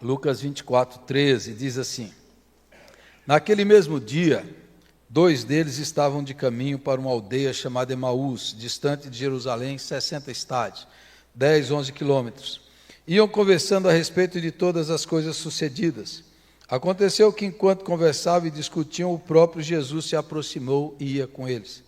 Lucas 24, 13, diz assim: Naquele mesmo dia, 2 deles estavam de caminho para uma aldeia chamada Emaús, distante de Jerusalém, 60 estádios, 10, 11 quilômetros. Iam conversando a respeito de todas as coisas sucedidas. Aconteceu que, enquanto conversavam e discutiam, o próprio Jesus se aproximou e ia com eles.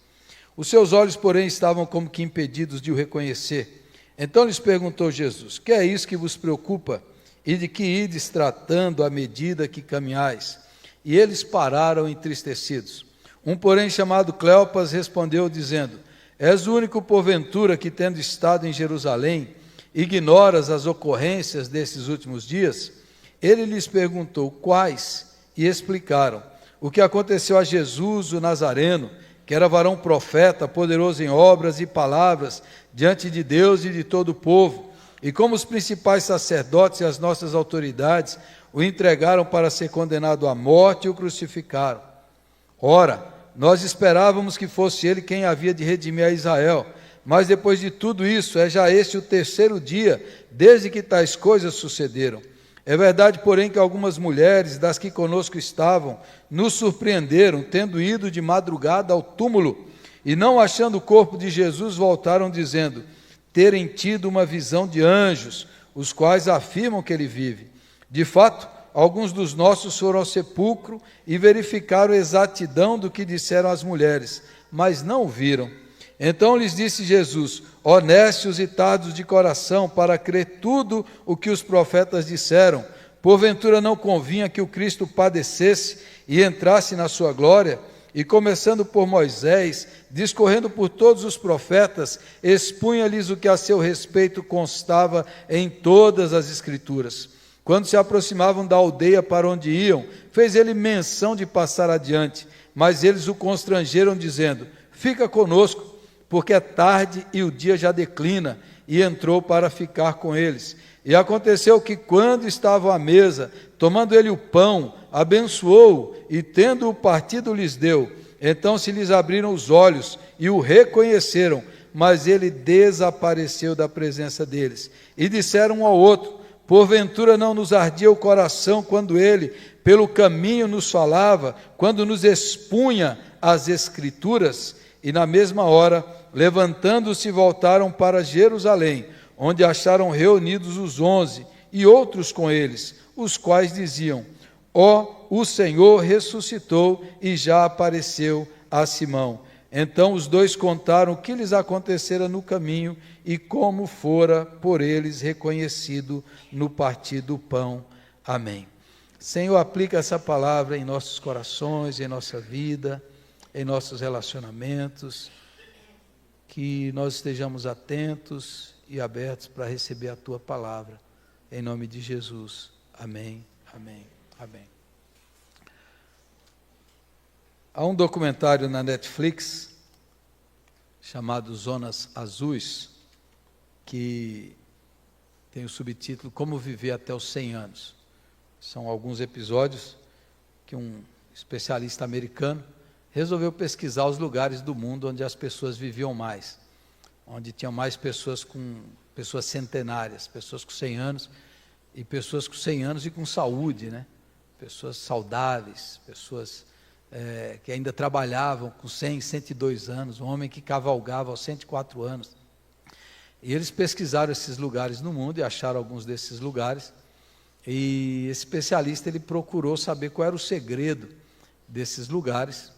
Os seus olhos, porém, estavam como que impedidos de o reconhecer. Então lhes perguntou Jesus: Que é isso que vos preocupa? E de que ides tratando à medida que caminhais? E eles pararam entristecidos. Um, porém, chamado Cleopas, respondeu, dizendo: És o único, porventura, que, tendo estado em Jerusalém, ignoras as ocorrências desses últimos dias? Ele lhes perguntou: Quais? E explicaram o que aconteceu a Jesus, o Nazareno, que era varão profeta, poderoso em obras e palavras, diante de Deus e de todo o povo, e como os principais sacerdotes e as nossas autoridades o entregaram para ser condenado à morte e o crucificaram. Ora, nós esperávamos que fosse ele quem havia de redimir a Israel, mas depois de tudo isso, é já este o 3º dia, desde que tais coisas sucederam. É verdade, porém, que algumas mulheres, das que conosco estavam, nos surpreenderam, tendo ido de madrugada ao túmulo, e não achando o corpo de Jesus, voltaram dizendo terem tido uma visão de anjos, os quais afirmam que ele vive. De fato, alguns dos nossos foram ao sepulcro e verificaram a exatidão do que disseram as mulheres, mas não o viram. Então lhes disse Jesus: honestos e tardos de coração, para crer tudo o que os profetas disseram, porventura não convinha que o Cristo padecesse e entrasse na sua glória? E começando por Moisés, discorrendo por todos os profetas, expunha-lhes o que a seu respeito constava em todas as Escrituras. Quando se aproximavam da aldeia para onde iam, fez ele menção de passar adiante, mas eles o constrangeram, dizendo: fica conosco, porque é tarde e o dia já declina, e entrou para ficar com eles. E aconteceu que, quando estavam à mesa, tomando ele o pão, abençoou-o, e tendo-o partido lhes deu. Então se lhes abriram os olhos, e o reconheceram, mas ele desapareceu da presença deles. E disseram um ao outro: porventura não nos ardia o coração quando ele, pelo caminho, nos falava, quando nos expunha as Escrituras? E na mesma hora, levantando-se, voltaram para Jerusalém, onde acharam reunidos os 11 e outros com eles, os quais diziam: o Senhor ressuscitou e já apareceu a Simão. Então os 2 contaram o que lhes acontecera no caminho e como fora por eles reconhecido no partir do pão. Amém. Senhor, aplica essa palavra em nossos corações, em nossa vida, em nossos relacionamentos, que nós estejamos atentos e abertos para receber a Tua palavra, em nome de Jesus. Amém, amém, amém. Há um documentário na Netflix, chamado Zonas Azuis, que tem o subtítulo Como Viver até os 100 anos. São alguns episódios que um especialista americano resolveu pesquisar os lugares do mundo onde as pessoas viviam mais, onde tinham mais pessoas centenárias, pessoas com 100 anos, e pessoas com 100 anos e com saúde, né? Pessoas saudáveis, pessoas que ainda trabalhavam com 100, 102 anos, um homem que cavalgava aos 104 anos. E eles pesquisaram esses lugares no mundo e acharam alguns desses lugares, e esse especialista ele procurou saber qual era o segredo desses lugares.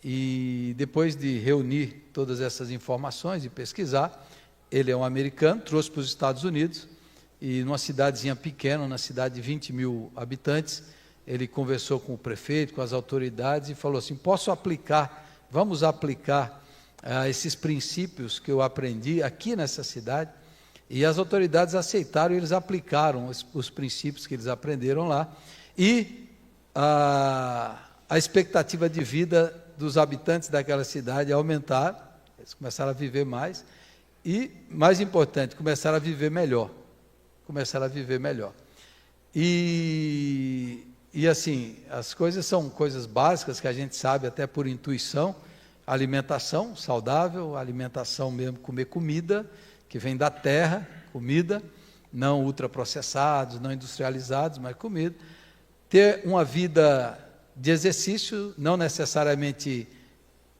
E depois de reunir todas essas informações e pesquisar, ele é um americano, trouxe para os Estados Unidos, e numa cidadezinha pequena, na cidade de 20 mil habitantes, ele conversou com o prefeito, com as autoridades, e falou assim: vamos aplicar esses princípios que eu aprendi aqui nessa cidade. E as autoridades aceitaram, e eles aplicaram os princípios que eles aprenderam lá, e a expectativa de vida dos habitantes daquela cidade aumentaram, eles começaram a viver mais, e, mais importante, começaram a viver melhor. E assim, as coisas são coisas básicas que a gente sabe até por intuição: alimentação saudável, alimentação mesmo, comer comida, que vem da terra, comida, não ultraprocessados, não industrializados, mas comida. Ter uma vida de exercício, não necessariamente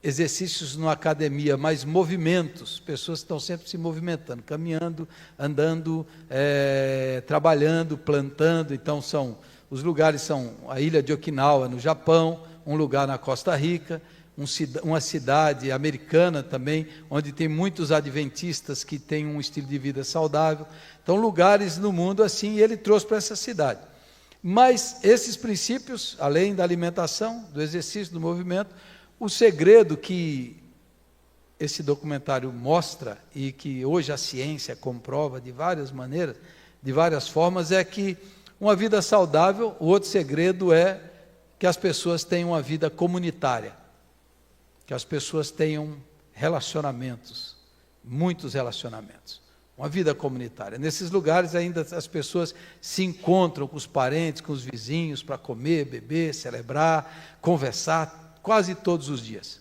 exercícios numa academia, mas movimentos, pessoas que estão sempre se movimentando, caminhando, andando, trabalhando, plantando. Então os lugares são a ilha de Okinawa, no Japão, um lugar na Costa Rica, uma cidade americana também, onde tem muitos adventistas que têm um estilo de vida saudável. Então, lugares no mundo assim, ele trouxe para essa cidade. Mas esses princípios, além da alimentação, do exercício, do movimento, o segredo que esse documentário mostra, e que hoje a ciência comprova de várias maneiras, de várias formas, é que uma vida saudável, o outro segredo é que as pessoas tenham uma vida comunitária, que as pessoas tenham relacionamentos, muitos relacionamentos, uma vida comunitária. Nesses lugares ainda as pessoas se encontram com os parentes, com os vizinhos, para comer, beber, celebrar, conversar, quase todos os dias.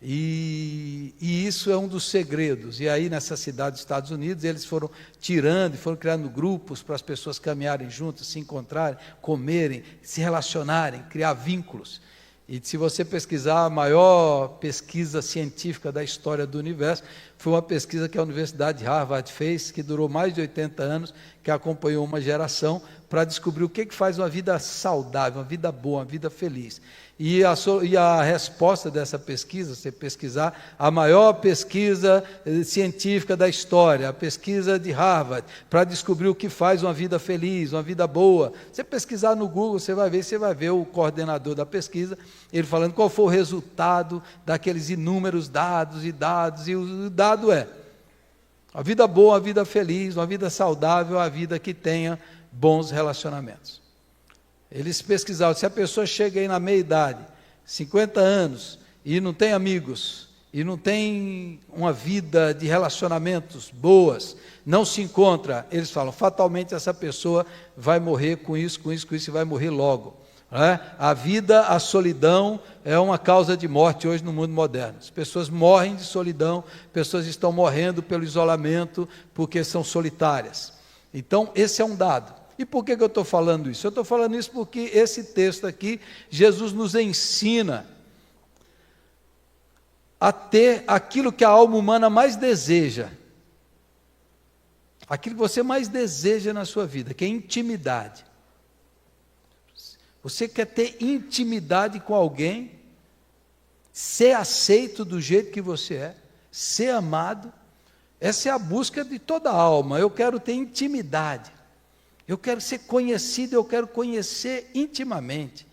E isso é um dos segredos. E aí nessa cidade dos Estados Unidos, eles foram tirando e foram criando grupos para as pessoas caminharem juntas, se encontrarem, comerem, se relacionarem, criar vínculos. E se você pesquisar, a maior pesquisa científica da história do universo foi uma pesquisa que a Universidade de Harvard fez, que durou mais de 80 anos, que acompanhou uma geração, para descobrir o que faz uma vida saudável, uma vida boa, uma vida feliz. E a resposta dessa pesquisa, você pesquisar, a maior pesquisa científica da história, a pesquisa de Harvard, para descobrir o que faz uma vida feliz, uma vida boa. Você pesquisar no Google, você vai ver o coordenador da pesquisa, ele falando qual foi o resultado daqueles inúmeros dados, e o dado é a vida boa, a vida feliz, uma vida saudável, a vida que tenha bons relacionamentos. Eles pesquisaram, se a pessoa chega aí na meia-idade, 50 anos, e não tem amigos, e não tem uma vida de relacionamentos boas, não se encontra, eles falam, fatalmente essa pessoa vai morrer com isso, e vai morrer logo. A vida, a solidão é uma causa de morte hoje no mundo moderno. As pessoas morrem de solidão, pessoas estão morrendo pelo isolamento, porque são solitárias. Então, esse é um dado. E por que eu estou falando isso? Eu estou falando isso porque esse texto aqui, Jesus nos ensina a ter aquilo que a alma humana mais deseja, aquilo que você mais deseja na sua vida, que é intimidade. Você quer ter intimidade com alguém, ser aceito do jeito que você é, ser amado. Essa é a busca de toda a alma. Eu quero ter intimidade. Eu quero ser conhecido, eu quero conhecer intimamente.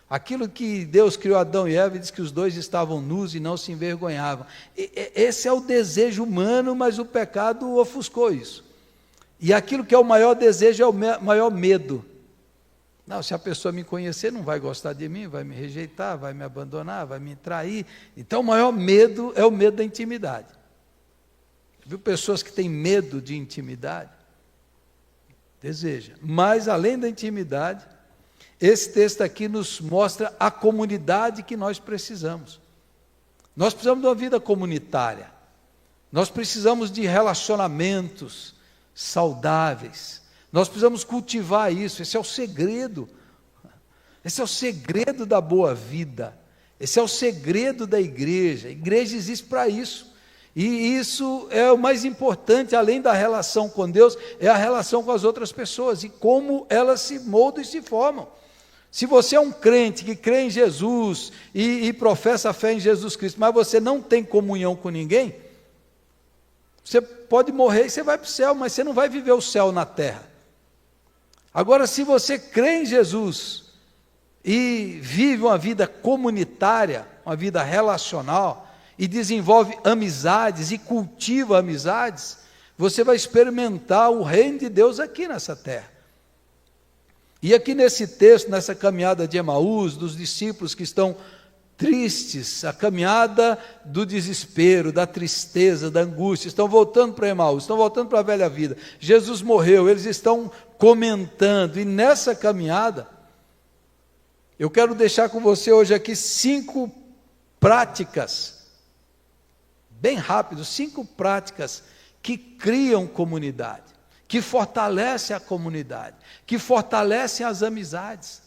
Aquilo que Deus criou Adão e Eva e diz que os dois estavam nus e não se envergonhavam. Esse é o desejo humano, mas o pecado ofuscou isso. E aquilo que é o maior desejo é o maior medo. Não, se a pessoa me conhecer, não vai gostar de mim, vai me rejeitar, vai me abandonar, vai me trair. Então o maior medo é o medo da intimidade. Viu pessoas que têm medo de intimidade? Deseja. Mas, além da intimidade, esse texto aqui nos mostra a comunidade que nós precisamos. Nós precisamos de uma vida comunitária. Nós precisamos de relacionamentos saudáveis. Nós precisamos cultivar isso. Esse é o segredo. Esse é o segredo da boa vida. Esse é o segredo da igreja. A igreja existe para isso. E isso é o mais importante, além da relação com Deus, é a relação com as outras pessoas e como elas se moldam e se formam. Se você é um crente que crê em Jesus e professa a fé em Jesus Cristo, mas você não tem comunhão com ninguém, você pode morrer e você vai para o céu, mas você não vai viver o céu na terra. Agora, se você crê em Jesus e vive uma vida comunitária, uma vida relacional, e desenvolve amizades e cultiva amizades, você vai experimentar o reino de Deus aqui nessa terra. E aqui nesse texto, nessa caminhada de Emaús, dos discípulos que estão tristes, a caminhada do desespero, da tristeza, da angústia, estão voltando para Emaús, estão voltando para a velha vida. Jesus morreu, eles estão comentando, e nessa caminhada, eu quero deixar com você hoje aqui 5 práticas, bem rápido, 5 práticas que criam comunidade, que fortalece a comunidade, que fortalece as amizades,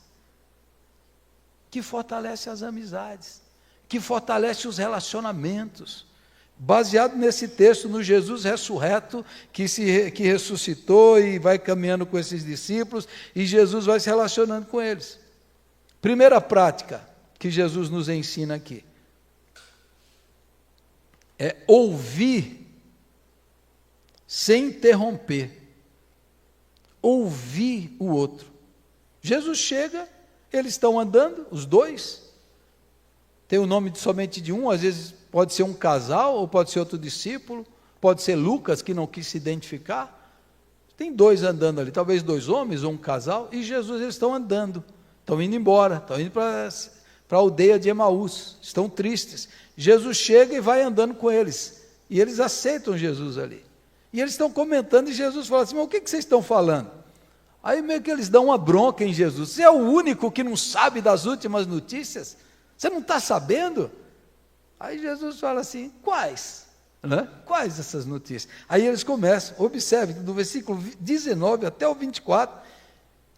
que fortalece as amizades, que fortalece os relacionamentos. Baseado nesse texto, no Jesus ressurreto, que ressuscitou e vai caminhando com esses discípulos, e Jesus vai se relacionando com eles. Primeira prática que Jesus nos ensina aqui é ouvir sem interromper. Ouvir o outro. Jesus chega, eles estão andando, os dois, tem o nome somente de um, às vezes pode ser um casal, ou pode ser outro discípulo, pode ser Lucas, que não quis se identificar. Tem dois andando ali, talvez dois homens ou um casal, e Jesus, eles estão andando, estão indo embora, estão indo para a aldeia de Emaús, estão tristes. Jesus chega e vai andando com eles, e eles aceitam Jesus ali. E eles estão comentando, e Jesus fala assim: mas o que vocês estão falando? Aí meio que eles dão uma bronca em Jesus. Você é o único que não sabe das últimas notícias? Você não está sabendo? Aí Jesus fala assim: quais? Quais essas notícias? Aí eles começam, observe, do versículo 19 até o 24,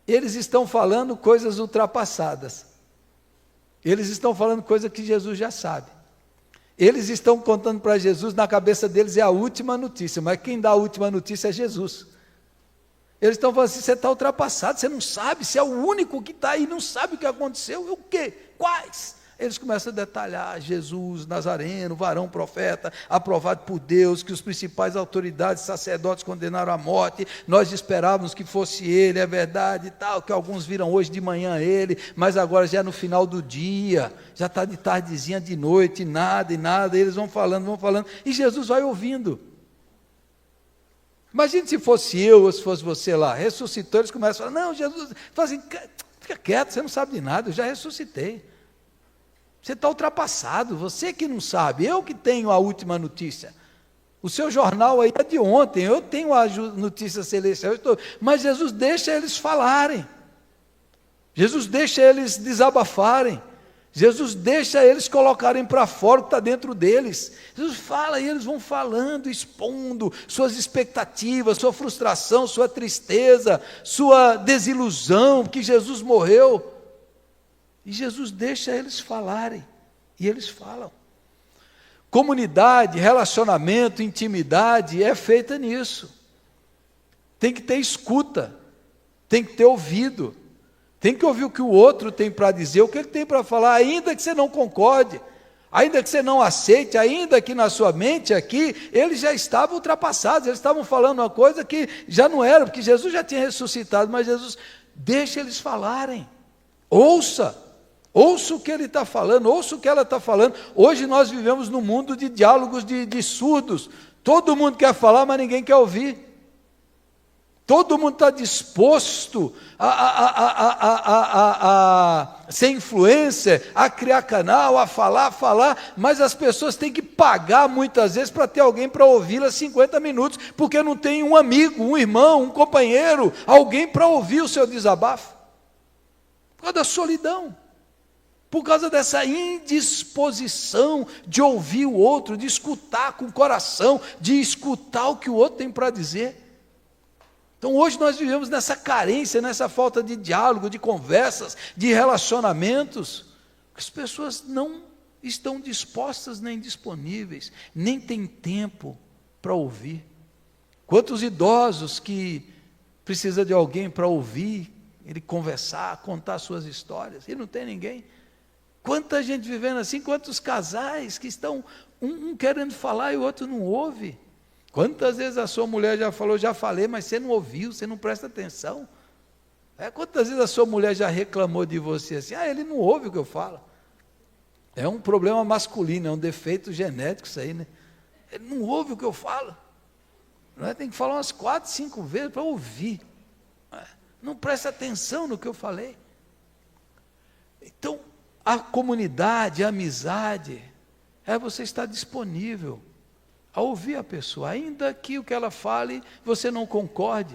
eles estão falando coisas ultrapassadas. Eles estão falando coisa que Jesus já sabe. Eles estão contando para Jesus, na cabeça deles é a última notícia, mas quem dá a última notícia é Jesus. Eles estão falando assim: você está ultrapassado, você não sabe, você é o único que está aí, não sabe o que aconteceu. O quê? Quais? Eles começam a detalhar: Jesus, Nazareno, varão profeta, aprovado por Deus, que os principais autoridades, sacerdotes condenaram à morte, nós esperávamos que fosse ele, é verdade e tal, que alguns viram hoje de manhã ele, mas agora já é no final do dia, já está de tardezinha, de noite, e nada, eles vão falando, e Jesus vai ouvindo. Imagine se fosse eu ou se fosse você lá, ressuscitou, eles começam a falar: não, Jesus, fala assim, fica quieto, você não sabe de nada, eu já ressuscitei. Você está ultrapassado, você que não sabe, eu que tenho a última notícia. O seu jornal aí é de ontem, eu tenho a notícia celestial, mas Jesus deixa eles falarem, Jesus deixa eles desabafarem, Jesus deixa eles colocarem para fora o que está dentro deles. Jesus fala e eles vão falando, expondo suas expectativas, sua frustração, sua tristeza, sua desilusão, que Jesus morreu. E Jesus deixa eles falarem, e eles falam. Comunidade, relacionamento, intimidade é feita nisso. Tem que ter escuta, tem que ter ouvido, tem que ouvir o que o outro tem para dizer, o que ele tem para falar, ainda que você não concorde, ainda que você não aceite, ainda que na sua mente aqui, eles já estavam ultrapassados, eles estavam falando uma coisa que já não era, porque Jesus já tinha ressuscitado, mas Jesus deixa eles falarem, ouça o que ele está falando, ouça o que ela está falando. Hoje nós vivemos num mundo de diálogos de surdos, todo mundo quer falar, mas ninguém quer ouvir. Todo mundo está disposto a ser influencer, a criar canal, a falar, mas as pessoas têm que pagar muitas vezes para ter alguém para ouvi-la 50 minutos, porque não tem um amigo, um irmão, um companheiro, alguém para ouvir o seu desabafo. Por causa da solidão, por causa dessa indisposição de ouvir o outro, de escutar com o coração, de escutar o que o outro tem para dizer. Então hoje nós vivemos nessa carência, nessa falta de diálogo, de conversas, de relacionamentos. As pessoas não estão dispostas nem disponíveis, nem têm tempo para ouvir. Quantos idosos que precisam de alguém para ouvir, ele conversar, contar suas histórias, e não tem ninguém. Quanta gente vivendo assim, quantos casais que estão um querendo falar e o outro não ouve. Quantas vezes a sua mulher já falou: já falei, mas você não ouviu, você não presta atenção. Quantas vezes a sua mulher já reclamou de você assim: ele não ouve o que eu falo. É um problema masculino, é um defeito genético isso aí, né? Ele não ouve o que eu falo. Tem que falar umas 4, 5 vezes para ouvir. Não presta atenção no que eu falei. Então, a comunidade, a amizade, você estar disponível a ouvir a pessoa, ainda que o que ela fale você não concorde,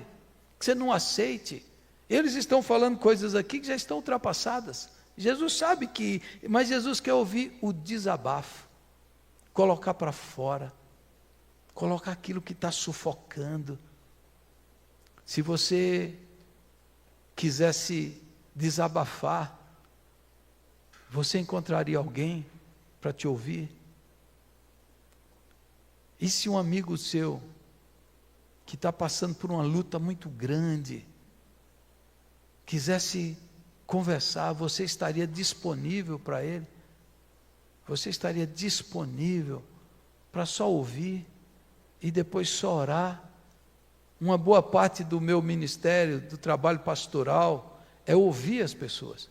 que você não aceite. Eles estão falando coisas aqui que já estão ultrapassadas. Jesus sabe que, mas Jesus quer ouvir o desabafo, colocar para fora, colocar aquilo que está sufocando. Se você quisesse desabafar, você encontraria alguém para te ouvir? E se um amigo seu, que está passando por uma luta muito grande, quisesse conversar, você estaria disponível para ele? Você estaria disponível para só ouvir e depois só orar? Uma boa parte do meu ministério, do trabalho pastoral, é ouvir as pessoas.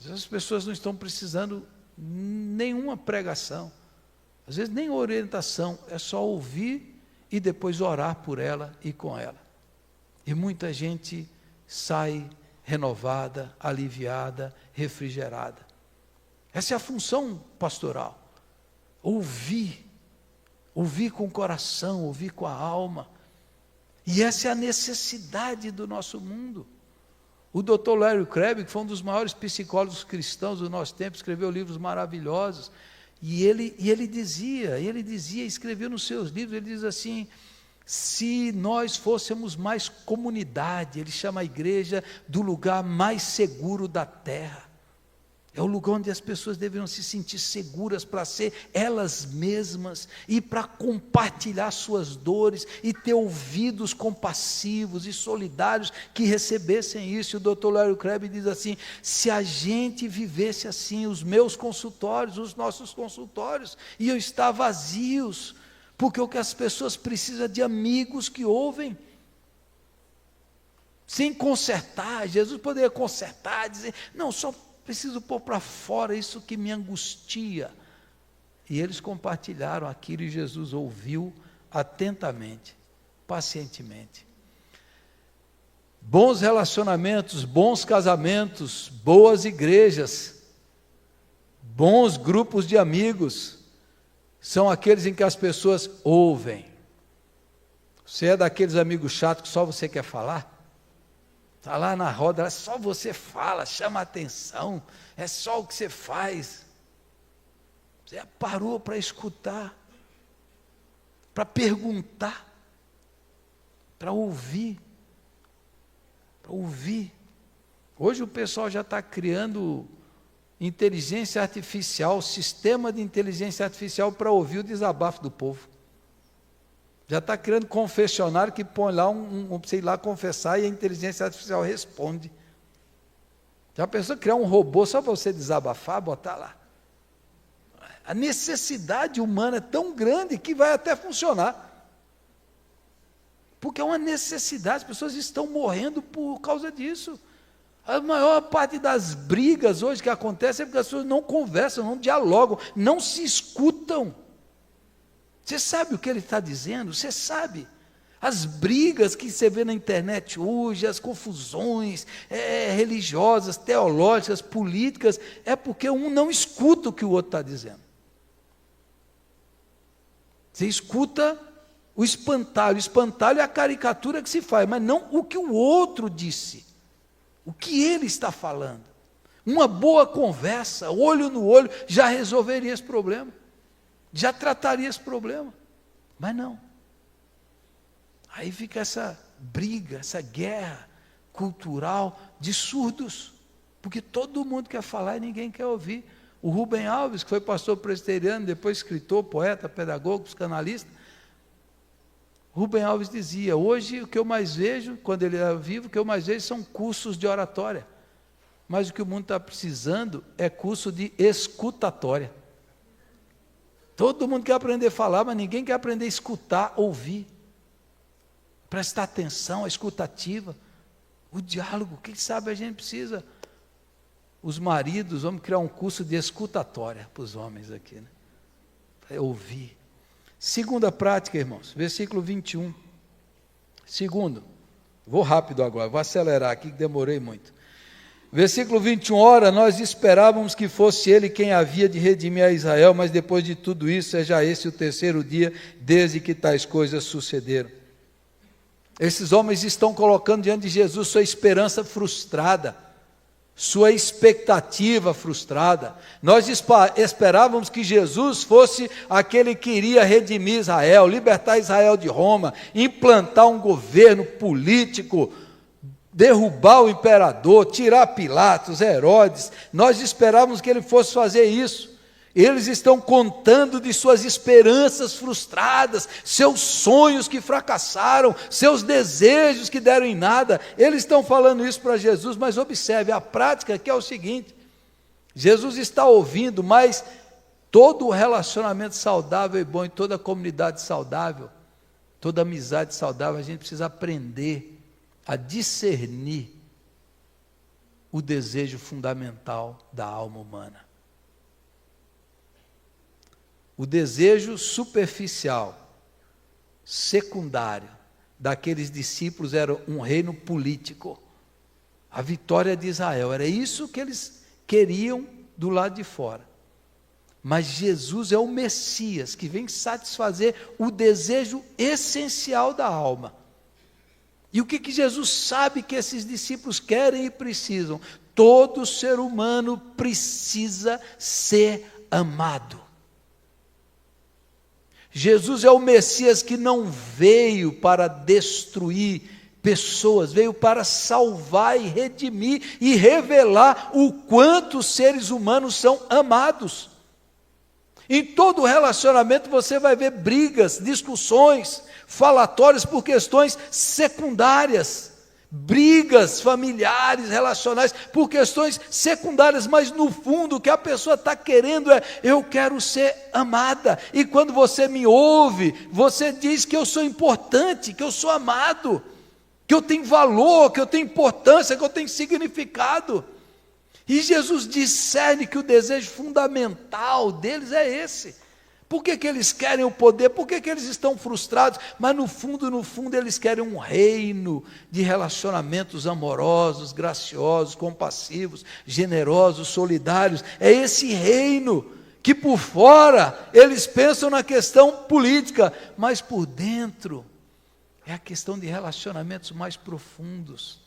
Às vezes as pessoas não estão precisando nenhuma pregação, às vezes nem orientação, é só ouvir e depois orar por ela e com ela. E muita gente sai renovada, aliviada, refrigerada. Essa é a função pastoral. Ouvir com o coração, ouvir com a alma. E essa é a necessidade do nosso mundo. O Dr. Larry Crabb, que foi um dos maiores psicólogos cristãos do nosso tempo, escreveu livros maravilhosos, e ele dizia, escreveu nos seus livros, ele diz assim: se nós fôssemos mais comunidade, ele chama a igreja do lugar mais seguro da terra. É o lugar onde as pessoas deveriam se sentir seguras para ser elas mesmas e para compartilhar suas dores e ter ouvidos compassivos e solidários que recebessem isso. E o Dr. Larry Crabb diz assim: se a gente vivesse assim, os meus consultórios, os nossos consultórios iam estar vazios, porque o que as pessoas precisam é de amigos que ouvem. Sem consertar, Jesus poderia consertar, dizer, não, só preciso pôr para fora isso que me angustia. E eles compartilharam aquilo e Jesus ouviu atentamente, pacientemente. Bons relacionamentos, bons casamentos, boas igrejas, bons grupos de amigos, são aqueles em que as pessoas ouvem. Você é daqueles amigos chatos que só você quer falar? Está lá na roda, só você fala, chama a atenção, é só o que você faz. Você parou para escutar, para perguntar, para ouvir. Hoje o pessoal já está criando inteligência artificial, sistema de inteligência artificial para ouvir o desabafo do povo. Já está criando confessionário que põe lá sei lá, confessar e a inteligência artificial responde. Já pensou em criar um robô só para você desabafar, botar lá? A necessidade humana é tão grande que vai até funcionar. Porque é uma necessidade, as pessoas estão morrendo por causa disso. A maior parte das brigas hoje que acontecem é porque as pessoas não conversam, não dialogam, não se escutam. Você sabe o que ele está dizendo? Você sabe. As brigas que você vê na internet hoje, as confusões religiosas, teológicas, políticas, é porque um não escuta o que o outro está dizendo. Você escuta o espantalho é a caricatura que se faz, mas não o que o outro disse, o que ele está falando. Uma boa conversa, olho no olho, já resolveria esse problema. Já trataria esse problema, mas não. Aí fica essa briga, essa guerra cultural de surdos, porque todo mundo quer falar e ninguém quer ouvir. O Rubem Alves, que foi pastor presbiteriano, depois escritor, poeta, pedagogo, psicanalista, Rubem Alves dizia, hoje o que eu mais vejo, quando ele era vivo, o que eu mais vejo são cursos de oratória, mas o que o mundo está precisando é curso de escutatória. Todo mundo quer aprender a falar, mas ninguém quer aprender a escutar, ouvir. Prestar atenção, a escutativa, o diálogo. Quem sabe a gente precisa. Os maridos, vamos criar um curso de escutatória para os homens aqui, né? Para ouvir. Segunda prática, irmãos, versículo 21. Segundo, vou rápido agora, vou acelerar aqui que demorei muito. Versículo 21, ora, nós esperávamos que fosse ele quem havia de redimir a Israel, mas depois de tudo isso, é já esse o terceiro dia, desde que tais coisas sucederam. Esses homens estão colocando diante de Jesus sua esperança frustrada, sua expectativa frustrada. Nós esperávamos que Jesus fosse aquele que iria redimir Israel, libertar Israel de Roma, implantar um governo político, derrubar o imperador, tirar Pilatos, Herodes. Nós esperávamos que ele fosse fazer isso. Eles estão contando de suas esperanças frustradas, seus sonhos que fracassaram, seus desejos que deram em nada. Eles estão falando isso para Jesus, mas observe, a prática aqui é o seguinte: Jesus está ouvindo, mas todo o relacionamento saudável e bom, em toda comunidade saudável, toda amizade saudável, a gente precisa aprender a discernir o desejo fundamental da alma humana. O desejo superficial, secundário, daqueles discípulos era um reino político. A vitória de Israel, era isso que eles queriam do lado de fora. Mas Jesus é o Messias, que vem satisfazer o desejo essencial da alma. E o que Jesus sabe que esses discípulos querem e precisam? Todo ser humano precisa ser amado. Jesus é o Messias que não veio para destruir pessoas, veio para salvar e redimir e revelar o quanto os seres humanos são amados. Em todo relacionamento você vai ver brigas, discussões, falatórios por questões secundárias, brigas familiares, relacionais, por questões secundárias, mas no fundo o que a pessoa está querendo é: eu quero ser amada. E quando você me ouve, você diz que eu sou importante, que eu sou amado, que eu tenho valor, que eu tenho importância, que eu tenho significado. E Jesus discerne que o desejo fundamental deles é esse. Por que eles querem o poder? Por que eles estão frustrados? Mas no fundo eles querem um reino de relacionamentos amorosos, graciosos, compassivos, generosos, solidários. É esse reino que por fora eles pensam na questão política, mas por dentro é a questão de relacionamentos mais profundos.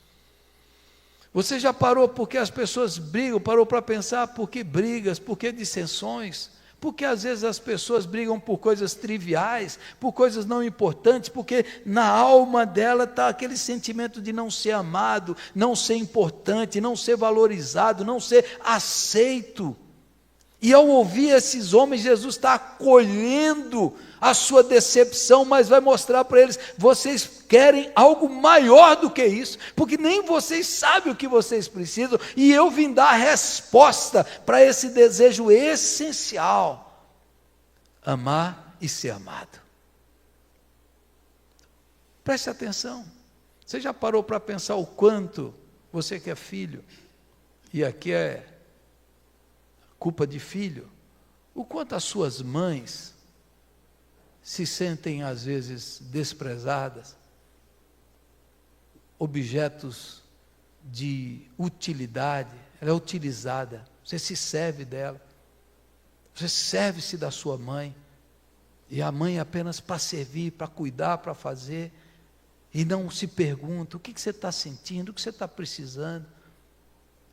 Você já parou porque as pessoas brigam? Parou para pensar por que brigas, por que dissensões? Porque às vezes as pessoas brigam por coisas triviais, por coisas não importantes, porque na alma dela está aquele sentimento de não ser amado, não ser importante, não ser valorizado, não ser aceito. E ao ouvir esses homens, Jesus está acolhendo a sua decepção, mas vai mostrar para eles: vocês querem algo maior do que isso, porque nem vocês sabem o que vocês precisam, e eu vim dar a resposta para esse desejo essencial: amar e ser amado. Preste atenção. Você já parou para pensar o quanto você que é filho, e aqui é culpa de filho, o quanto as suas mães se sentem às vezes desprezadas, objetos de utilidade, ela é utilizada, você se serve dela, você serve-se da sua mãe, e a mãe é apenas para servir, para cuidar, para fazer, e não se pergunta: o que você está sentindo, o que você está precisando?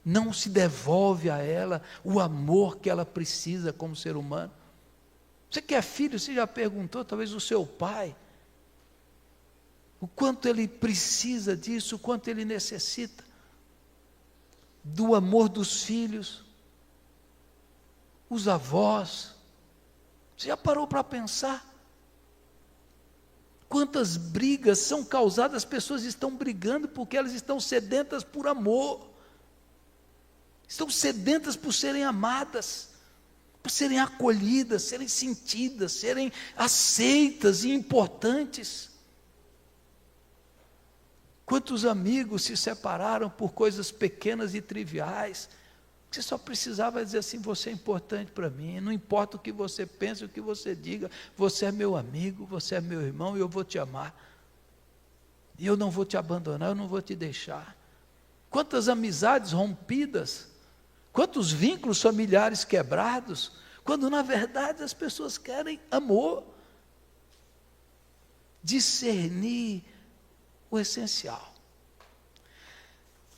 Não se devolve a ela o amor que ela precisa como ser humano. Você que é filho, você já perguntou, talvez, o seu pai, o quanto ele precisa disso, o quanto ele necessita do amor dos filhos, os avós. Você já parou para pensar? Quantas brigas são causadas, as pessoas estão brigando porque elas estão sedentas por amor. Estão sedentas por serem amadas, por serem acolhidas, serem sentidas, serem aceitas e importantes. Quantos amigos se separaram por coisas pequenas e triviais? Você só precisava dizer assim: você é importante para mim, não importa o que você pense, o que você diga, você é meu amigo, você é meu irmão e eu vou te amar. E eu não vou te abandonar, eu não vou te deixar. Quantas amizades rompidas, quantos vínculos familiares quebrados, quando na verdade as pessoas querem amor. Discernir o essencial.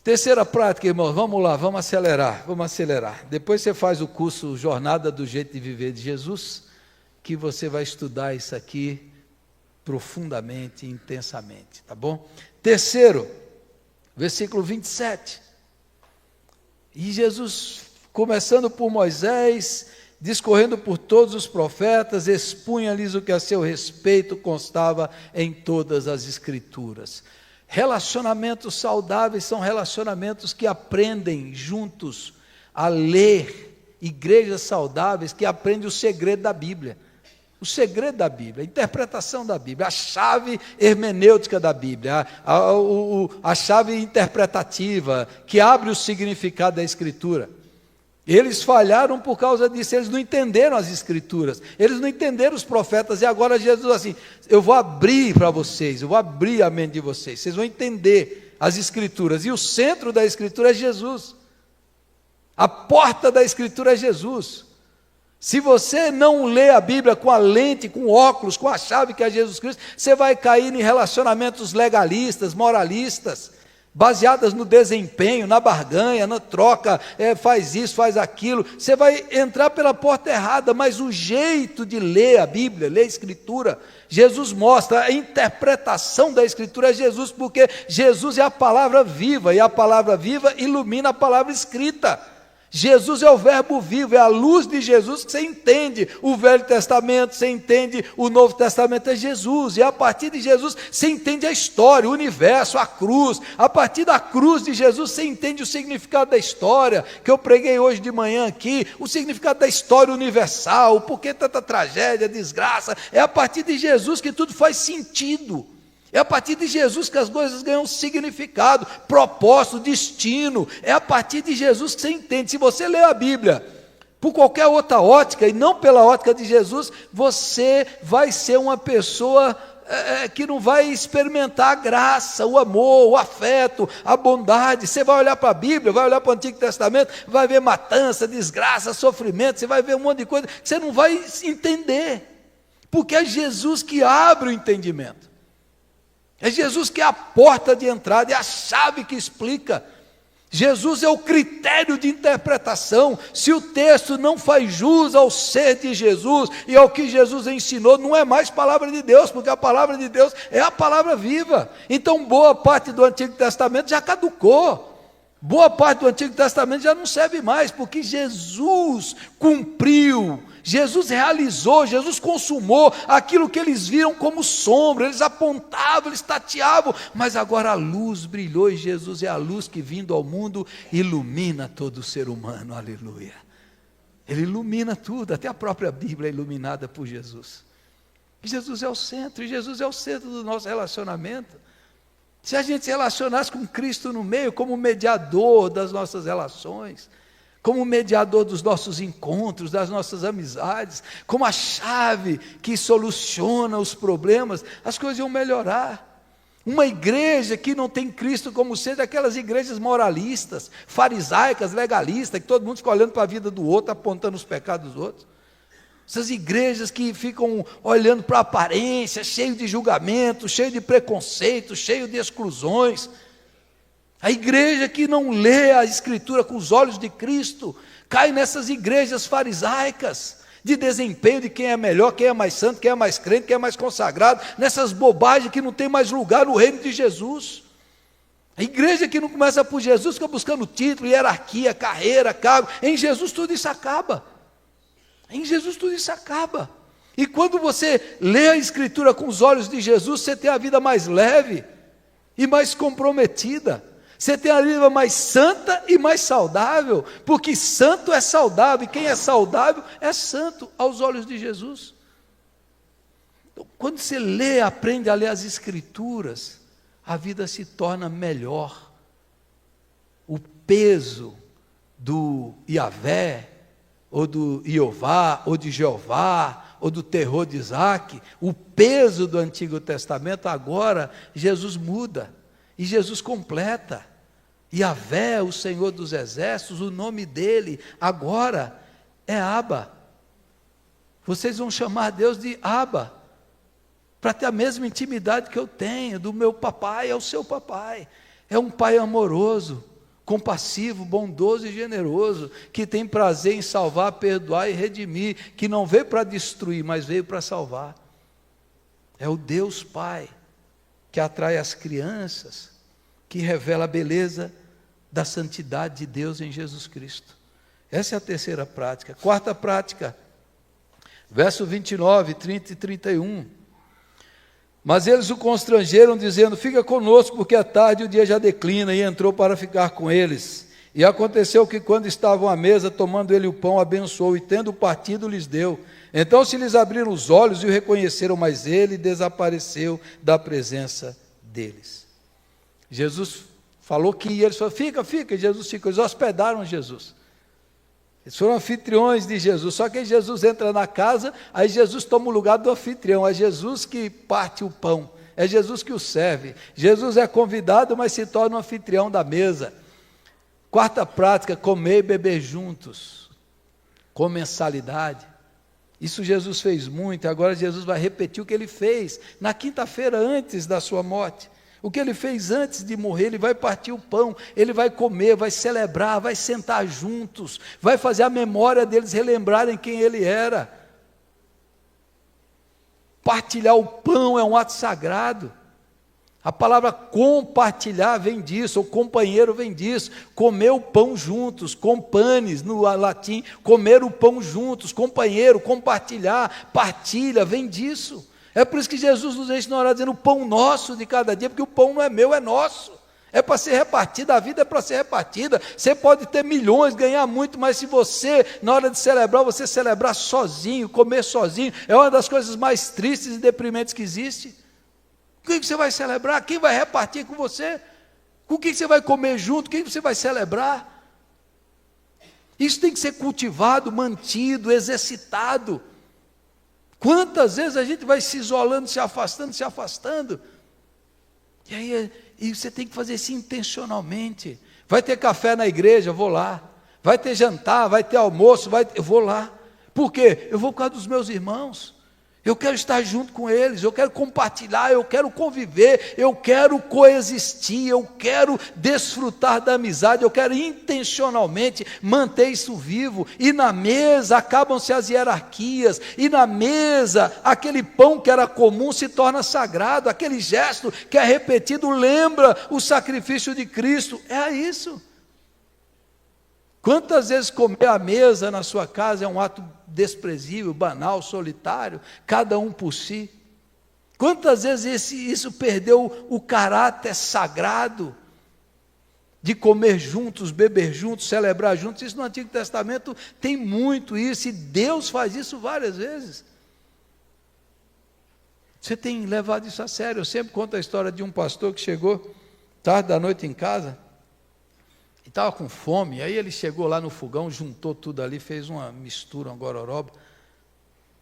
Terceira prática, irmãos, vamos lá, vamos acelerar. Depois você faz o curso Jornada do Jeito de Viver de Jesus, que você vai estudar isso aqui profundamente, intensamente, tá bom? Terceiro, versículo 27. E Jesus, começando por Moisés, discorrendo por todos os profetas, expunha-lhes o que a seu respeito constava em todas as Escrituras. Relacionamentos saudáveis são relacionamentos que aprendem juntos a ler, igrejas saudáveis que aprendem o segredo da Bíblia. O segredo da Bíblia, a interpretação da Bíblia, a chave hermenêutica da Bíblia, a chave interpretativa que abre o significado da Escritura. Eles falharam por causa disso, eles não entenderam as Escrituras, eles não entenderam os profetas, e agora Jesus assim, eu vou abrir para vocês, eu vou abrir a mente de vocês, vocês vão entender as Escrituras, e o centro da Escritura é Jesus, a porta da Escritura é Jesus. Se você não lê a Bíblia com a lente, com óculos, com a chave que é Jesus Cristo, você vai cair em relacionamentos legalistas, moralistas, baseadas no desempenho, na barganha, na troca, faz isso, faz aquilo, você vai entrar pela porta errada, mas o jeito de ler a Bíblia, ler a Escritura, Jesus mostra, a interpretação da Escritura é Jesus, porque Jesus é a palavra viva, e a palavra viva ilumina a palavra escrita. Jesus é o verbo vivo, é a luz de Jesus que você entende o Velho Testamento, você entende o Novo Testamento, é Jesus, e a partir de Jesus você entende a história, o universo, a cruz, a partir da cruz de Jesus você entende o significado da história, que eu preguei hoje de manhã aqui, o significado da história universal, o porquê tanta tragédia, desgraça, é a partir de Jesus que tudo faz sentido. É a partir de Jesus que as coisas ganham significado, propósito, destino. É a partir de Jesus que você entende. Se você lê a Bíblia por qualquer outra ótica, e não pela ótica de Jesus, você vai ser uma pessoa que não vai experimentar a graça, o amor, o afeto, a bondade. Você vai olhar para a Bíblia, vai olhar para o Antigo Testamento, vai ver matança, desgraça, sofrimento, você vai ver um monte de coisa que você não vai entender, porque é Jesus que abre o entendimento. É Jesus que é a porta de entrada, é a chave que explica. Jesus é o critério de interpretação. Se o texto não faz jus ao ser de Jesus e ao que Jesus ensinou, não é mais palavra de Deus, porque a palavra de Deus é a palavra viva. Então boa parte do Antigo Testamento já caducou. Boa parte do Antigo Testamento já não serve mais, porque Jesus cumpriu, Jesus realizou, Jesus consumou aquilo que eles viram como sombra, eles apontavam, eles tateavam, mas agora a luz brilhou e Jesus é a luz que vindo ao mundo ilumina todo o ser humano, aleluia. Ele ilumina tudo, até a própria Bíblia é iluminada por Jesus. Jesus é o centro, e Jesus é o centro do nosso relacionamento. Se a gente se relacionasse com Cristo no meio, como mediador das nossas relações, como mediador dos nossos encontros, das nossas amizades, como a chave que soluciona os problemas, as coisas iam melhorar. Uma igreja que não tem Cristo como centro, aquelas igrejas moralistas, farisaicas, legalistas, que todo mundo fica olhando para a vida do outro, apontando os pecados dos outros. Essas igrejas que ficam olhando para a aparência, cheio de julgamento, cheio de preconceito, cheio de exclusões. A igreja que não lê a Escritura com os olhos de Cristo, cai nessas igrejas farisaicas, de desempenho de quem é melhor, quem é mais santo, quem é mais crente, quem é mais consagrado, nessas bobagens que não tem mais lugar no reino de Jesus. A igreja que não começa por Jesus, fica buscando título, hierarquia, carreira, cargo. Em Jesus tudo isso acaba. Em Jesus tudo isso acaba. E quando você lê a Escritura com os olhos de Jesus, você tem a vida mais leve e mais comprometida. Você tem a vida mais santa e mais saudável, porque santo é saudável, e quem é saudável é santo aos olhos de Jesus. Então, quando você lê, aprende a ler as Escrituras, a vida se torna melhor. O peso do Yahvé, ou do Iová, ou de Jeová, ou do terror de Isaac, o peso do Antigo Testamento, agora Jesus muda, e Jesus completa. Yahvé, o Senhor dos Exércitos, o nome dele agora é Abba. Vocês vão chamar Deus de Abba, para ter a mesma intimidade que eu tenho, do meu papai ao seu papai. É um pai amoroso, compassivo, bondoso e generoso, que tem prazer em salvar, perdoar e redimir, que não veio para destruir, mas veio para salvar. É o Deus Pai que atrai as crianças, que revela a beleza da santidade de Deus em Jesus Cristo. Essa é a terceira prática. Quarta prática, verso 29, 30 e 31. Mas eles o constrangeram, dizendo: fica conosco, porque é tarde e o dia já declina. E entrou para ficar com eles. E aconteceu que, quando estavam à mesa, tomando ele o pão, abençoou, e tendo partido, lhes deu. Então se lhes abriram os olhos e o reconheceram, mas ele desapareceu da presença deles. Jesus falou que ia, eles falaram: fica, fica. E Jesus ficou. Eles hospedaram Jesus. Eles foram anfitriões de Jesus. Só que aí Jesus entra na casa, aí Jesus toma o lugar do anfitrião. É Jesus que parte o pão, é Jesus que o serve. Jesus é convidado, mas se torna o anfitrião da mesa. Quarta prática, comer e beber juntos, comensalidade. Isso Jesus fez muito, e agora Jesus vai repetir o que ele fez na quinta-feira antes da sua morte. O que ele fez antes de morrer, ele vai partir o pão, ele vai comer, vai celebrar, vai sentar juntos, vai fazer a memória deles relembrarem quem ele era. Partilhar o pão é um ato sagrado. A palavra compartilhar vem disso, ou companheiro vem disso. Comer o pão juntos, companes no latim, comer o pão juntos, companheiro, compartilhar, partilha, vem disso. É por isso que Jesus nos ensina a orar dizendo: o pão nosso de cada dia, porque o pão não é meu, é nosso. É para ser repartida, a vida é para ser repartida. Você pode ter milhões, ganhar muito, mas se você, na hora de celebrar, você celebrar sozinho, comer sozinho, é uma das coisas mais tristes e deprimentes que existe. O que você vai celebrar? Quem vai repartir com você? Com quem você vai comer junto? Quem você vai celebrar? Isso tem que ser cultivado, mantido, exercitado. Quantas vezes a gente vai se isolando, se afastando, e aí você tem que fazer isso intencionalmente. Vai ter café na igreja, eu vou lá. Vai ter jantar, vai ter almoço, eu vou lá. Por quê? Eu vou por causa dos meus irmãos. Eu quero estar junto com eles, eu quero compartilhar, eu quero conviver, eu quero coexistir, eu quero desfrutar da amizade, eu quero intencionalmente manter isso vivo. E na mesa acabam-se as hierarquias, e na mesa aquele pão que era comum se torna sagrado, aquele gesto que é repetido lembra o sacrifício de Cristo. É isso. Quantas vezes comer à mesa na sua casa é um ato desprezível, banal, solitário, cada um por si? Quantas vezes isso perdeu o caráter sagrado de comer juntos, beber juntos, celebrar juntos? Isso no Antigo Testamento tem muito isso, e Deus faz isso várias vezes. Você tem levado isso a sério? Eu sempre conto a história de um pastor que chegou tarde da noite em casa, e estava com fome. Aí ele chegou lá no fogão, juntou tudo ali, fez uma mistura, uma gororoba,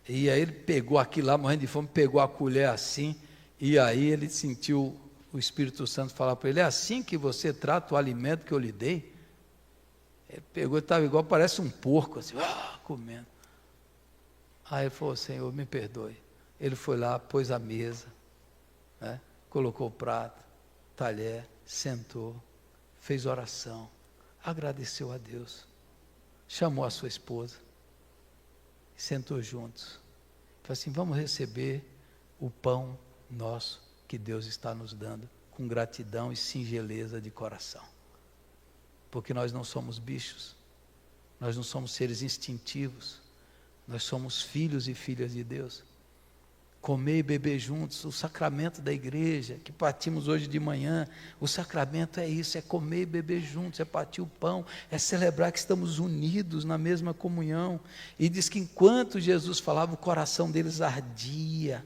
e aí ele pegou aquilo lá, morrendo de fome, pegou a colher assim, e aí ele sentiu o Espírito Santo falar para ele: é assim que você trata o alimento que eu lhe dei? Ele pegou, estava igual, parece um porco, assim, comendo. Aí ele falou: Senhor, me perdoe. Ele foi lá, pôs a mesa, né, colocou o prato, talher, sentou, fez oração, agradeceu a Deus, chamou a sua esposa, sentou juntos, falou assim: vamos receber o pão nosso que Deus está nos dando, com gratidão e singeleza de coração, porque nós não somos bichos, nós não somos seres instintivos, nós somos filhos e filhas de Deus. Comer e beber juntos, o sacramento da igreja, que partimos hoje de manhã, o sacramento é isso, é comer e beber juntos, é partir o pão, é celebrar que estamos unidos na mesma comunhão. E diz que enquanto Jesus falava, o coração deles ardia,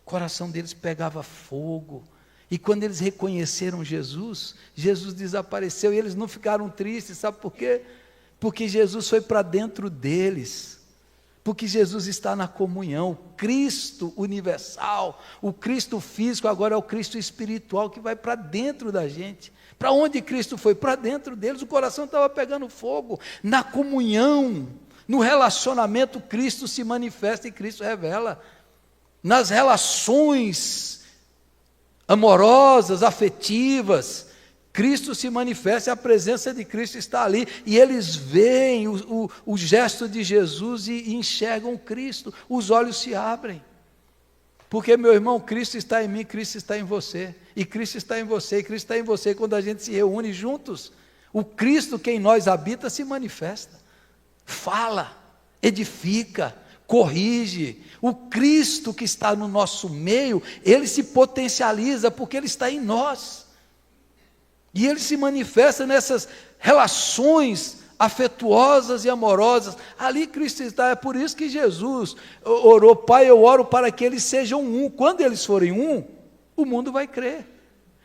o coração deles pegava fogo, e quando eles reconheceram Jesus, Jesus desapareceu, e eles não ficaram tristes, sabe por quê? Porque Jesus foi para dentro deles. Porque Jesus está na comunhão, o Cristo universal, o Cristo físico agora é o Cristo espiritual que vai para dentro da gente. Para onde Cristo foi? Para dentro deles, o coração estava pegando fogo. Na comunhão, no relacionamento, Cristo se manifesta e Cristo revela. Nas relações amorosas, afetivas, Cristo se manifesta, a presença de Cristo está ali, e eles veem o gesto de Jesus e enxergam Cristo, os olhos se abrem. Porque, meu irmão, Cristo está em mim, Cristo está em você, e Cristo está em você, e Cristo está em você quando a gente se reúne juntos. O Cristo que em nós habita se manifesta, fala, edifica, corrige. O Cristo que está no nosso meio, ele se potencializa porque ele está em nós. E ele se manifesta nessas relações afetuosas e amorosas. Ali Cristo está. É por isso que Jesus orou: Pai, eu oro para que eles sejam um. Quando eles forem um, o mundo vai crer.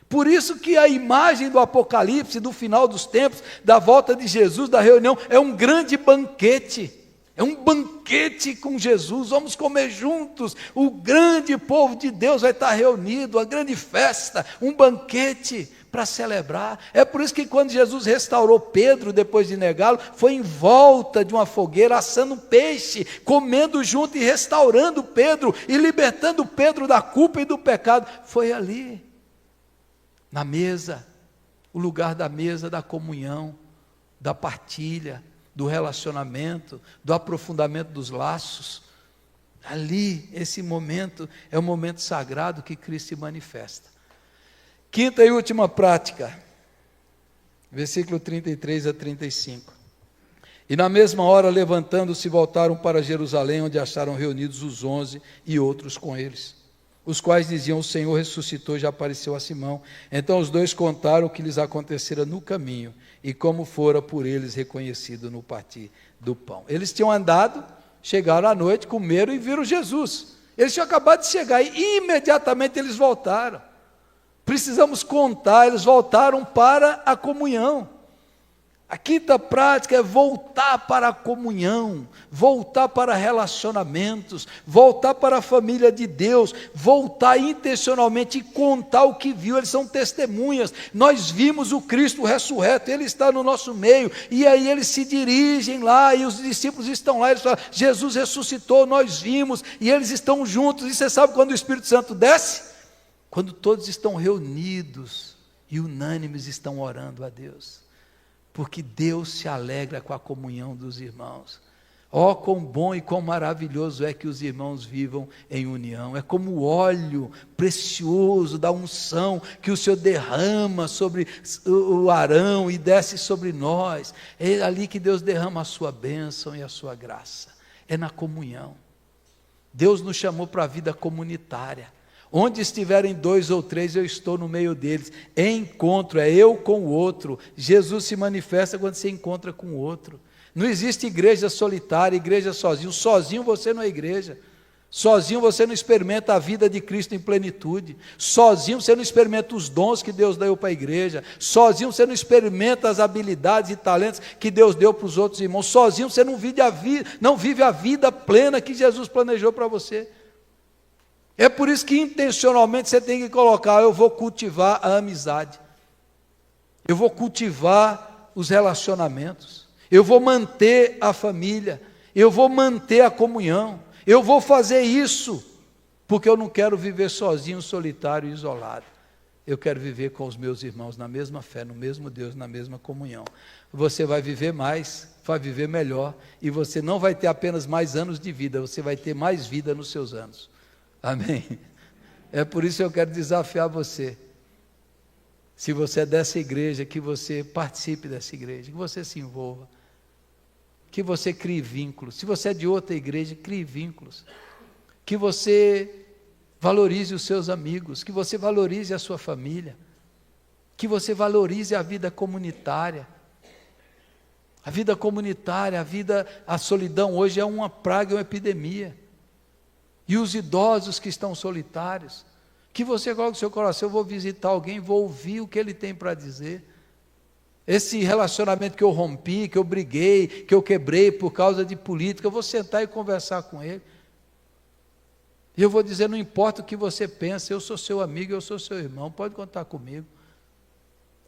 Por isso que a imagem do Apocalipse, do final dos tempos, da volta de Jesus, da reunião, é um grande banquete. É um banquete com Jesus, vamos comer juntos. O grande povo de Deus vai estar reunido, uma grande festa, um banquete para celebrar. É por isso que quando Jesus restaurou Pedro, depois de negá-lo, foi em volta de uma fogueira, assando peixe, comendo junto e restaurando Pedro, e libertando Pedro da culpa e do pecado. Foi ali, na mesa, o lugar da mesa da comunhão, da partilha, do relacionamento, do aprofundamento dos laços. Ali, esse momento, é o momento sagrado que Cristo se manifesta. Quinta e última prática, versículo 33 a 35. E na mesma hora, levantando-se, voltaram para Jerusalém, onde acharam reunidos os 11 e outros com eles, os quais diziam: o Senhor ressuscitou e já apareceu a Simão. Então os dois contaram o que lhes acontecera no caminho, e como fora por eles reconhecido no partir do pão. Eles tinham andado, chegaram à noite, comeram e viram Jesus. Eles tinham acabado de chegar e imediatamente eles voltaram. Precisamos contar, eles voltaram para a comunhão. A quinta prática é voltar para a comunhão, voltar para relacionamentos, voltar para a família de Deus, voltar intencionalmente e contar o que viu. Eles são testemunhas. Nós vimos o Cristo ressurreto, Ele está no nosso meio, e aí eles se dirigem lá, e os discípulos estão lá, eles falam: Jesus ressuscitou, nós vimos, e eles estão juntos. E você sabe quando o Espírito Santo desce? Quando todos estão reunidos e unânimes estão orando a Deus. Porque Deus se alegra com a comunhão dos irmãos. Oh, quão bom e quão maravilhoso é que os irmãos vivam em união. É como o óleo precioso da unção que o Senhor derrama sobre o Arão e desce sobre nós. É ali que Deus derrama a sua bênção e a sua graça. É na comunhão. Deus nos chamou para a vida comunitária. Onde estiverem 2 ou 3, eu estou no meio deles. Encontro, é eu com o outro. Jesus se manifesta quando se encontra com o outro. Não existe igreja solitária, igreja sozinho. Sozinho você não é igreja. Sozinho você não experimenta a vida de Cristo em plenitude. Sozinho você não experimenta os dons que Deus deu para a igreja. Sozinho você não experimenta as habilidades e talentos que Deus deu para os outros irmãos. Sozinho você não vive a vida plena que Jesus planejou para você. É por isso que intencionalmente você tem que colocar: eu vou cultivar a amizade, eu vou cultivar os relacionamentos, eu vou manter a família, eu vou manter a comunhão, eu vou fazer isso, porque eu não quero viver sozinho, solitário e isolado. Eu quero viver com os meus irmãos na mesma fé, no mesmo Deus, na mesma comunhão. Você vai viver mais, vai viver melhor, e você não vai ter apenas mais anos de vida, você vai ter mais vida nos seus anos. Amém? É por isso que eu quero desafiar você. Se você é dessa igreja, que você participe dessa igreja, que você se envolva, que você crie vínculos. Se você é de outra igreja, crie vínculos. Que você valorize os seus amigos, que você valorize a sua família, que você valorize a vida comunitária. A vida comunitária, a solidão hoje é uma praga, é uma epidemia. E os idosos que estão solitários, que você coloque no seu coração: eu vou visitar alguém, vou ouvir o que ele tem para dizer. Esse relacionamento que eu rompi, que eu briguei, que eu quebrei por causa de política, eu vou sentar e conversar com ele. E eu vou dizer: não importa o que você pensa, eu sou seu amigo, eu sou seu irmão, pode contar comigo.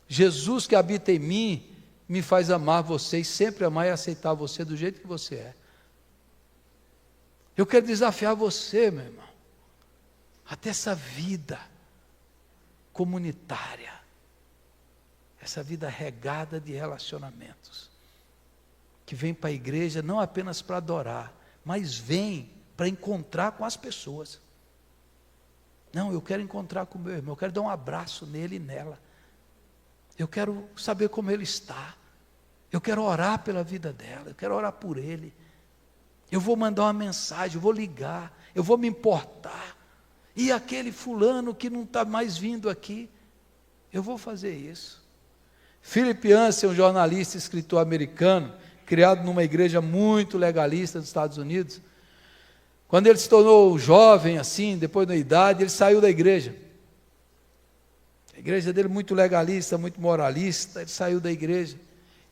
Jesus que habita em mim, me faz amar você, e sempre amar e aceitar você do jeito que você é. Eu quero desafiar você, meu irmão, a ter essa vida comunitária, essa vida regada de relacionamentos, que vem para a igreja não apenas para adorar, mas vem para encontrar com as pessoas. Não, eu quero encontrar com o meu irmão, eu quero dar um abraço nele e nela, eu quero saber como ele está, eu quero orar pela vida dela, eu quero orar por ele, eu vou mandar uma mensagem, eu vou ligar, eu vou me importar, e aquele fulano que não está mais vindo aqui, eu vou fazer isso. Philip Yancey, um jornalista e escritor americano, criado numa igreja muito legalista nos Estados Unidos, quando ele se tornou jovem, assim, depois da idade, ele saiu da igreja. A igreja dele muito legalista, muito moralista, ele saiu da igreja.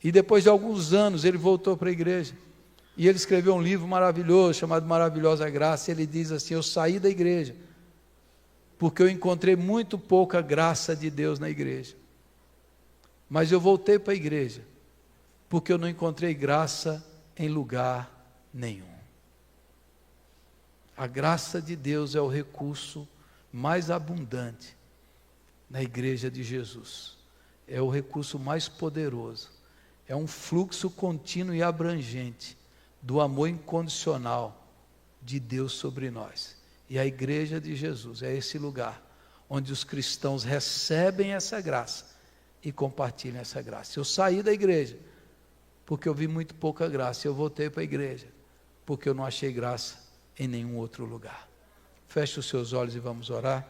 E depois de alguns anos, ele voltou para a igreja. E ele escreveu um livro maravilhoso, chamado Maravilhosa Graça. Ele diz assim: eu saí da igreja, porque eu encontrei muito pouca graça de Deus na igreja. Mas eu voltei para a igreja, porque eu não encontrei graça em lugar nenhum. A graça de Deus é o recurso mais abundante na igreja de Jesus. É o recurso mais poderoso. É um fluxo contínuo e abrangente do amor incondicional de Deus sobre nós. E a igreja de Jesus é esse lugar onde os cristãos recebem essa graça e compartilham essa graça. Eu saí da igreja porque eu vi muito pouca graça. Eu voltei para a igreja porque eu não achei graça em nenhum outro lugar. Feche os seus olhos e vamos orar.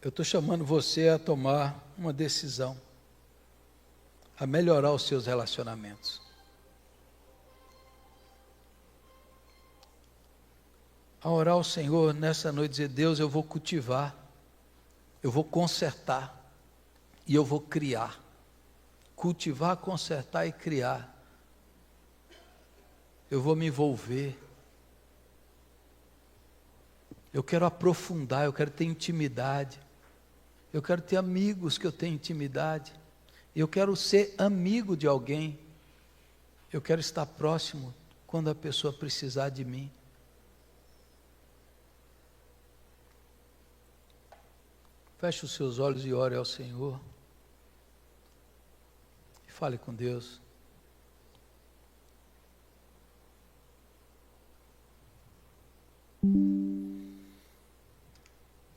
Eu estou chamando você a tomar uma decisão, a melhorar os seus relacionamentos. A orar ao Senhor nessa noite, dizer: Deus, eu vou cultivar, eu vou consertar e eu vou criar. Cultivar, consertar e criar. Eu vou me envolver. Eu quero aprofundar, eu quero ter intimidade. Eu quero ter amigos que eu tenho intimidade. Eu quero ser amigo de alguém. Eu quero estar próximo quando a pessoa precisar de mim. Feche os seus olhos e ore ao Senhor. E fale com Deus.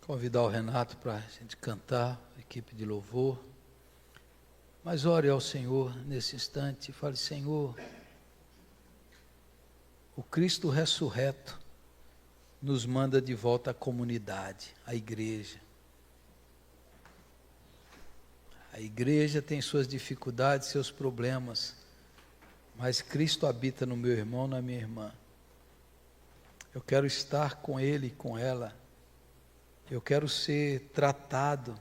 Convidar o Renato para a gente cantar, a equipe de louvor. Mas ore ao Senhor nesse instante e fale: Senhor, o Cristo ressurreto nos manda de volta à comunidade, à igreja. A igreja tem suas dificuldades, seus problemas, mas Cristo habita no meu irmão, na minha irmã. Eu quero estar com ele e com ela. Eu quero ser tratado.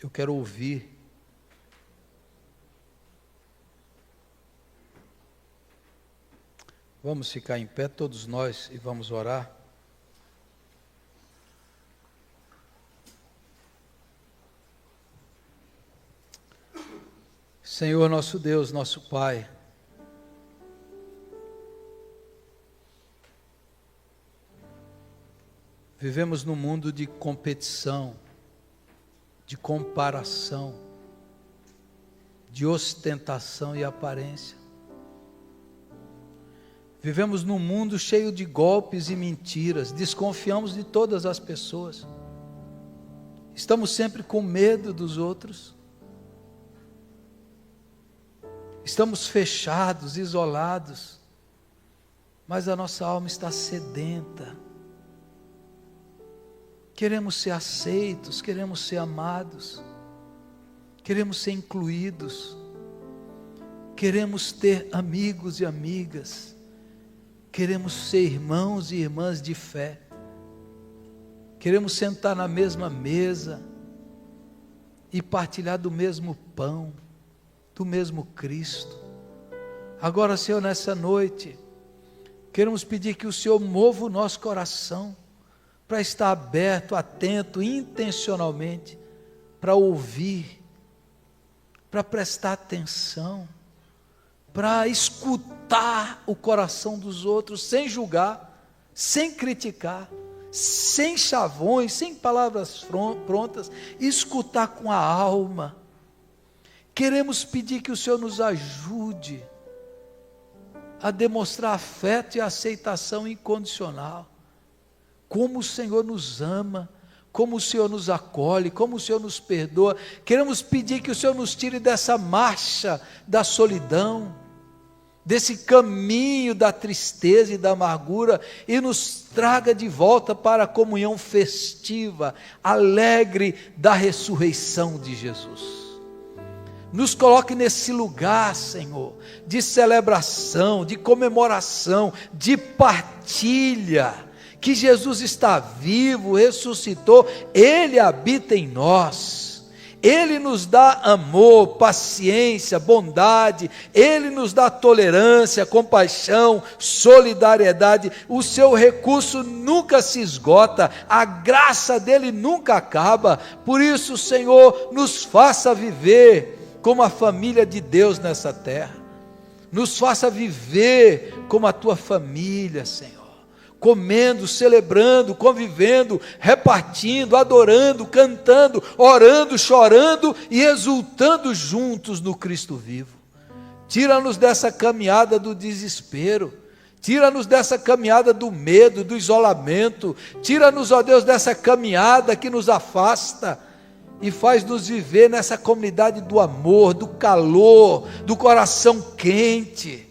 Eu quero ouvir. Vamos ficar em pé todos nós e vamos orar. Senhor nosso Deus, nosso Pai, vivemos num mundo de competição, de comparação, de ostentação e aparência. Vivemos num mundo cheio de golpes e mentiras, desconfiamos de todas as pessoas, estamos sempre com medo dos outros, estamos fechados, isolados, mas a nossa alma está sedenta. Queremos ser aceitos, queremos ser amados, queremos ser incluídos, queremos ter amigos e amigas, queremos ser irmãos e irmãs de fé, queremos sentar na mesma mesa e partilhar do mesmo pão, do mesmo Cristo. Agora, Senhor, nessa noite, queremos pedir que o Senhor mova o nosso coração, para estar aberto, atento, intencionalmente, para ouvir para prestar atenção, para escutar o coração dos outros, sem julgar, sem criticar, sem chavões, sem palavras prontas, escutar com a alma. Queremos pedir que o Senhor nos ajude a demonstrar afeto e aceitação incondicional, como o Senhor nos ama, como o Senhor nos acolhe, como o Senhor nos perdoa. Queremos pedir que o Senhor nos tire dessa marcha da solidão, desse caminho da tristeza e da amargura, e nos traga de volta para a comunhão festiva, alegre da ressurreição de Jesus. Nos coloque nesse lugar, Senhor, de celebração, de comemoração, de partilha, que Jesus está vivo, ressuscitou, Ele habita em nós, Ele nos dá amor, paciência, bondade, Ele nos dá tolerância, compaixão, solidariedade. O seu recurso nunca se esgota, a graça dele nunca acaba. Por isso, Senhor, nos faça viver como a família de Deus nessa terra, nos faça viver como a tua família, Senhor, comendo, celebrando, convivendo, repartindo, adorando, cantando, orando, chorando e exultando juntos no Cristo vivo. Tira-nos dessa caminhada do desespero, tira-nos dessa caminhada do medo, do isolamento, tira-nos, ó Deus, dessa caminhada que nos afasta, e faz-nos viver nessa comunidade do amor, do calor, do coração quente,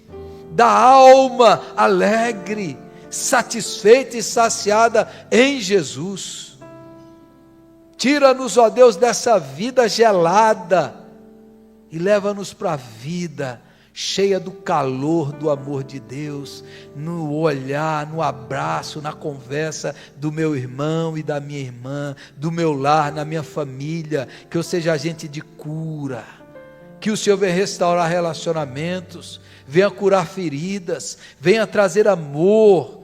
da alma alegre, satisfeita e saciada em Jesus. Tira-nos, ó Deus, dessa vida gelada e leva-nos para a vida cheia do calor do amor de Deus, no olhar, no abraço, na conversa do meu irmão e da minha irmã, do meu lar, na minha família, que eu seja agente de cura, que o Senhor venha restaurar relacionamentos, venha curar feridas, venha trazer amor,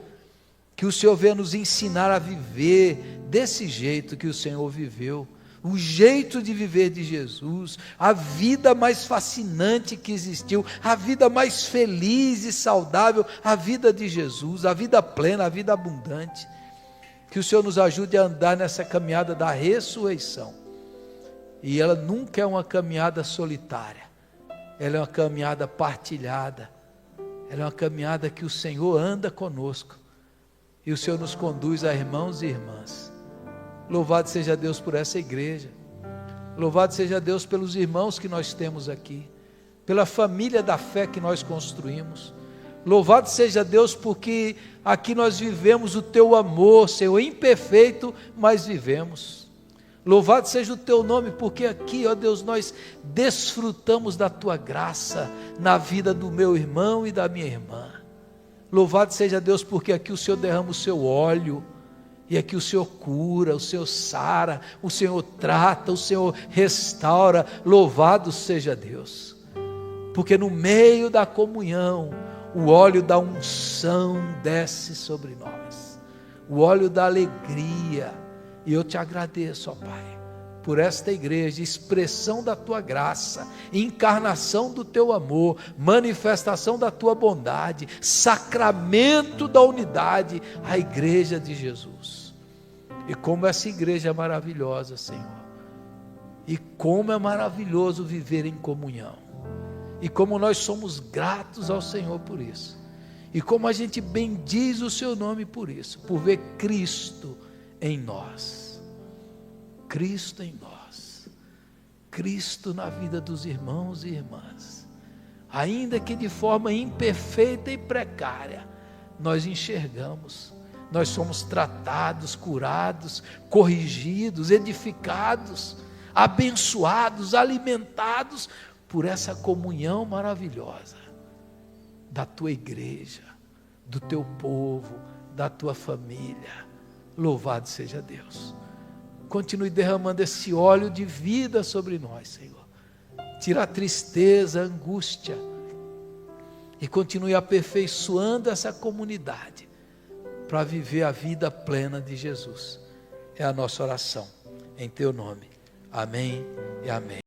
que o Senhor venha nos ensinar a viver desse jeito que o Senhor viveu, o jeito de viver de Jesus, a vida mais fascinante que existiu, a vida mais feliz e saudável, a vida de Jesus, a vida plena, a vida abundante. Que o Senhor nos ajude a andar nessa caminhada da ressurreição. E ela nunca é uma caminhada solitária, ela é uma caminhada partilhada, ela é uma caminhada que o Senhor anda conosco, e o Senhor nos conduz a irmãos e irmãs. Louvado seja Deus por essa igreja, louvado seja Deus pelos irmãos que nós temos aqui, pela família da fé que nós construímos. Louvado seja Deus porque aqui nós vivemos o teu amor, Senhor, imperfeito, mas vivemos. Louvado seja o teu nome, porque aqui, ó Deus, nós desfrutamos da tua graça na vida do meu irmão e da minha irmã. Louvado seja Deus porque aqui o Senhor derrama o seu óleo, e aqui o Senhor cura, o Senhor sara, o Senhor trata, o Senhor restaura. Louvado seja Deus, porque no meio da comunhão, o óleo da unção desce sobre nós, o óleo da alegria, e eu te agradeço, ó Pai, por esta igreja, expressão da tua graça, encarnação do teu amor, manifestação da tua bondade, sacramento da unidade, a igreja de Jesus. E como essa igreja é maravilhosa, Senhor, e como é maravilhoso viver em comunhão, e como nós somos gratos ao Senhor por isso, e como a gente bendiz o seu nome por isso, por ver Cristo em nós. Cristo em nós, Cristo na vida dos irmãos e irmãs, ainda que de forma imperfeita e precária, nós enxergamos, nós somos tratados, curados, corrigidos, edificados, abençoados, alimentados por essa comunhão maravilhosa da tua igreja, do teu povo, da tua família. Louvado seja Deus. Continue derramando esse óleo de vida sobre nós, Senhor. Tira a tristeza, a angústia, e continue aperfeiçoando essa comunidade para viver a vida plena de Jesus. É a nossa oração, em teu nome. Amém e amém.